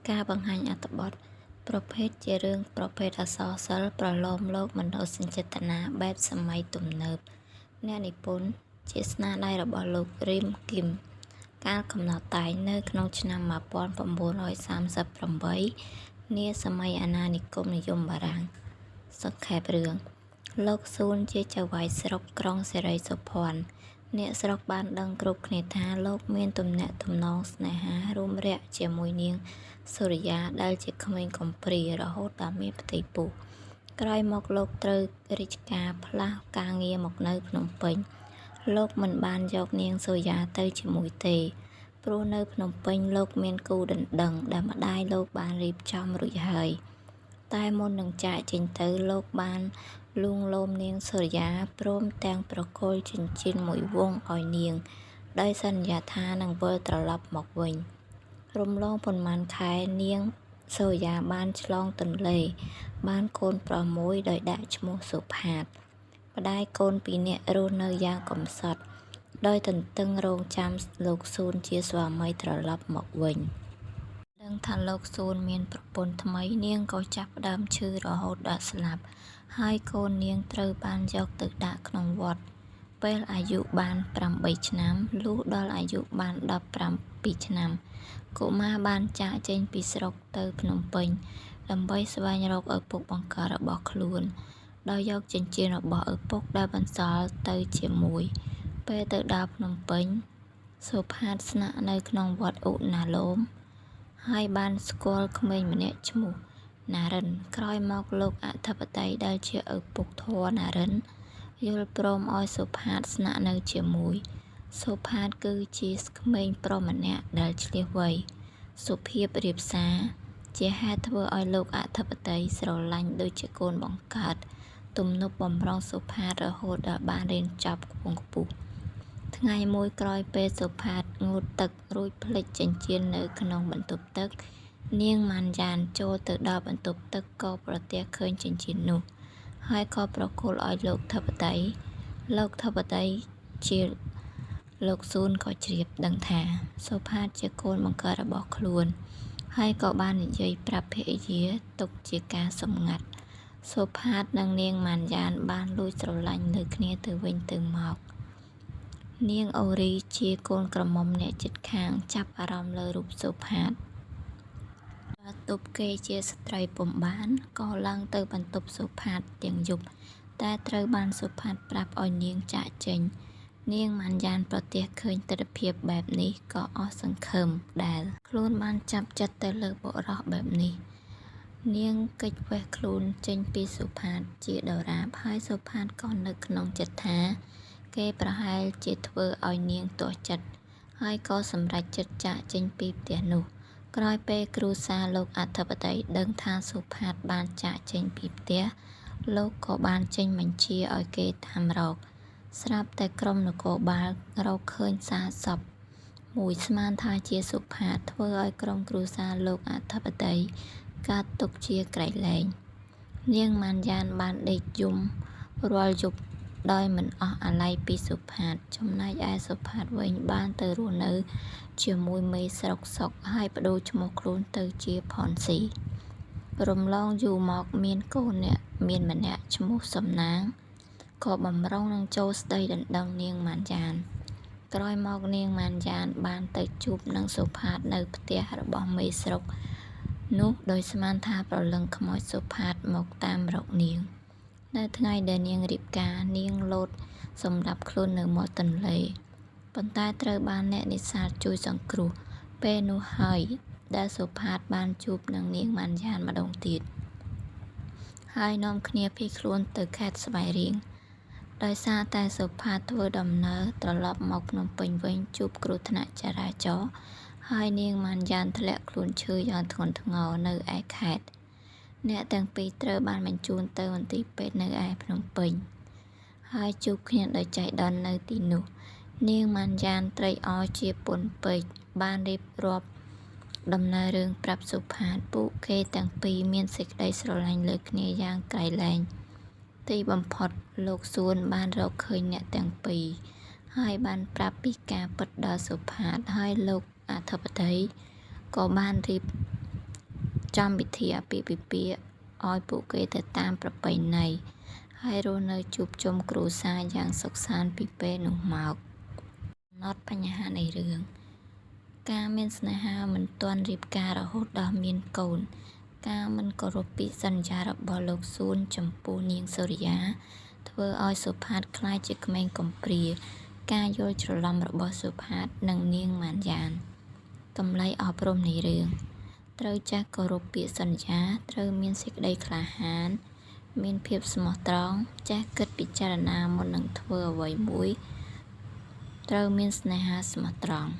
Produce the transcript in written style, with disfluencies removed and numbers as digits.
ការបង្ហាញអត្ថបទប្រភេទជារឿងប្រភេទអក្សរសិល្ប៍ប្រឡូមលោកមនោសញ្ចេតនាបែបសម័យទំនើបអ្នកនិពន្ធជាស្នាដៃរបស់លោក រីម គីម កាលកំណត់តែងនៅក្នុងឆ្នាំ 1938 នាសម័យអាណានិគមនិយមបារាំង សង្ខេបរឿង លោកស៊ូនជាចៅហ្វាយស្រុកក្រុងសិរីសោភ័ណ្ឌ អ្នកស្រុកបានដឹងគ្រប់គ្នាថាលោកមានទំនាក់ទំនងស្នេហារួមរយៈជាមួយនាងសូរិយាដែលជាក្មេងកំព្រារហូតដល់មានផ្ទៃពោះ ក្រោយមកលោកត្រូវរាជការផ្លាស់ការងារមកនៅភ្នំពេញ លោកមិនបានយកនាងសូរិយាទៅជាមួយទេ ព្រោះនៅភ្នំពេញលោកមានគូដណ្ដឹងដែលម្ដាយលោកបានរៀបចំរួចហើយ តែមុននឹងចាកចេញទៅលោកបានលួងលោមនាងសូរិយាព្រមទាំងប្រគល់ចិញ្ចៀនមួយវង់ឲ្យនាង ដោយសន្យាថានឹងវិលត្រឡប់មកវិញ រំលងប៉ុន្មានខែនាងសូរិយាបានឆ្លងទន្លេ បានកូនប្រុសមួយដោយដាក់ឈ្មោះសុផាត ម្ដាយកូនពីរនាក់រស់នៅយ៉ាងកំសត់ ដោយទន្ទឹងរង់ចាំលោកស៊ូនជាស្វាមីត្រឡប់មកវិញ ដឹងថាលោកស៊ូនមានប្រពន្ធថ្មីនាងក៏ចាប់ផ្ដើមឈឺរហូតដល់ស្លាប់ ហើយកូននាងត្រូវបានយកទៅដាក់ក្នុងវត្ត ពេលអាយុបាន 8 ឆ្នាំ លុះដល់អាយុបាន 17 ឆ្នាំ កុមារបានចាកចេញពីស្រុកទៅភ្នំពេញ ដើម្បីស្វែងរកឪពុកបង្កើតរបស់ខ្លួន ដោយយកចិញ្ចៀនរបស់ឪពុកដែលបន្សល់ទៅជាមួយ ពេលទៅដល់ភ្នំពេញ សុផាតស្នាក់នៅក្នុងវត្តឧណាលោម ហើយបានស្គាល់ក្មេងម្នាក់ឈ្មោះ ណារិន ក្រោយមកលោកអធិបតីដែលជាឪពុកធម៌ណារិន យល់ព្រមឲ្យសុផាតស្នាក់នៅជាមួយ សុផាតគឺជាក្មេងប្រុសម្នាក់ដែលឆ្លៀសវៃ សុភាពរាបសារ ជាហេតុធ្វើឲ្យលោកអធិបតីស្រឡាញ់ដូចជាកូនបង្កើត ទំនប់បំរុងសុផាតរហូតដល់បានរៀនចប់ខ្ពង់ខ្ពស់ ថ្ងៃមួយក្រោយពេលសុផាតងូតទឹករួចភ្លេចចិញ្ចៀននៅក្នុងបន្ទប់ទឹក នាងម៉ាន់យ៉ានចូលទៅដល់បន្ទប់ទឹកក៏ប្រទះឃើញចិញ្ចៀននោះ ហើយក៏ប្រគល់ឲ្យលោកធិបតី លោកធិបតីជាលោកស៊ូនក៏ជ្រាបដឹងថាសុផាតជាកូនបង្កើតរបស់ខ្លួន ហើយក៏បាននិយាយប្រាប់ភរិយាទុកជាការសម្ងាត់ សុផាតនិងនាងម៉ាន់យ៉ានបានលួចស្រឡាញ់នៅគ្នាទៅវិញទៅមក នាងអូរីជាកូនក្រមុំអ្នកជិតខាងចាប់អារម្មណ៍លើរូបសុផាត បើទប់គេជាស្ត្រីពុំបាន ក៏ឡើងទៅបន្ទប់សុផាតទាំងយប់ តែត្រូវបានសុផាតប្រាប់ឲ្យនាងចាកចេញ នាងម៉ាន់យ៉ានប្រទះឃើញទិដ្ឋភាពបែបនេះក៏អស់សង្ឃឹមដែលខ្លួនបានចាប់ចិត្តទៅលើបុរសបែបនេះ នាងគេចវេះខ្លួនចេញពីសុផាតជាដរាប ហើយសុផាតក៏នឹកក្នុងចិត្តថា គេប្រហែលជាធ្វើឲ្យនាងទាស់ចិត្ត ហើយក៏សម្រេចចិត្តចាកចេញពីផ្ទះនោះ ក្រោយពេលគ្រួសារលោកអធិបតីដឹងថាសុផាតបានចាកចេញពីផ្ទះ លោកក៏បានចេញបញ្ជាឲ្យគេតាមរក ស្រាប់តែក្រុមនគរបាលរកឃើញសារសពមួយស្មានថាជាសុផាត ធ្វើឲ្យក្រុមគ្រួសារលោកអធិបតីកើតទុក្ខជាក្រៃលែង នាងម៉ាន់យ៉ានបានដេកយំរាល់យប់ដោយមិនអស់អាល័យពីសុផាត ចំណែកឯសុផាតវិញបានទៅរស់នៅជាមួយមេស្រុកសុក ហើយប្ដូរឈ្មោះខ្លួនទៅជាផនស៊ី រំលងយូរមកមានកូនអ្នកមានម្នាក់ឈ្មោះសំណាង ក៏បំរុងនឹងចូលស្ដីដណ្ដឹងនាងម៉ាន់យ៉ាន ក្រោយមកនាងម៉ាន់យ៉ានបានទៅជួបនឹងសុផាតនៅផ្ទះរបស់មេស្រុក នោះដោយស្មានថាព្រលឹងខ្មោចសុផាតមកតាមរកនាង នៅថ្ងៃដែលនាងរៀបការ នាងលោតសម្រាប់ខ្លួននៅមាត់ទន្លេ ប៉ុន្តែត្រូវបានអ្នកនេសាទជួយសង្គ្រោះ ពេលនោះហើយដែលសុផាតបានជួបនឹងនាងម៉ាន់យ៉ានម្ដងទៀត ហើយនាំគ្នាភៀសខ្លួនទៅខេត្តស្វាយរៀង ដោយសារតែសុផាតធ្វើដំណើរត្រឡប់មកភ្នំពេញវិញជួបគ្រោះថ្នាក់ចរាចរណ៍ ហើយនាងម៉ាន់យ៉ានធ្លាក់ខ្លួនឈឺយ៉ាងធ្ងន់ធ្ងរនៅឯខេត្ត អ្នកទាំងពីរត្រូវបានបញ្ជូនទៅមន្ទីរពេទ្យនៅឯភ្នំពេញ ហើយជួបគ្នាដោយចៃដន្យនៅទីនោះ នាងម៉ាន់យ៉ានត្រេកអរជាពន់ពេក បានរៀបរាប់ដំណើររឿងប្រាប់សុផាត ពួកគេទាំងពីរមានសេចក្តីស្រឡាញ់លើគ្នាយ៉ាងក្រៃលែង ទីបំផុតលោកស៊ួនបានរកឃើញអ្នកទាំងពីរ ហើយបានប្រាប់ពីការពិតដល់សុផាត ហើយលោកអធិបតីក៏បានរៀប ចំពិធីអាពាហ៍ពិពាហ៍ឲ្យពួកគេទៅតាមប្រពៃណីហើយរស់នៅជួបជុំគ្រួសារយ៉ាងសុខសាន្តពីពេលនោះមកកំណត់បញ្ហានៃរឿងការមានស្នេហាមិនទាន់រៀបការរហូតដល់មានកូនការមិនគោរពពីសន្យារបស់លោកសួនចំពោះនាងសូរិយាធ្វើឲ្យសុផាតក្លាយជាក្មេងកំព្រាការយល់ច្រឡំរបស់សុផាតនិងនាងម៉ានយ៉ានតម្លៃអប់រំនៃរឿងត្រូវចេះគោរពពាក្យសន្យាត្រូវមានសេចក្តីក្លាហានមានភាពស្មោះត្រង់ចេះគិតពិចារណាមុននឹងធ្វើអ្វីមួយត្រូវមានស្នេហាស្មោះត្រង់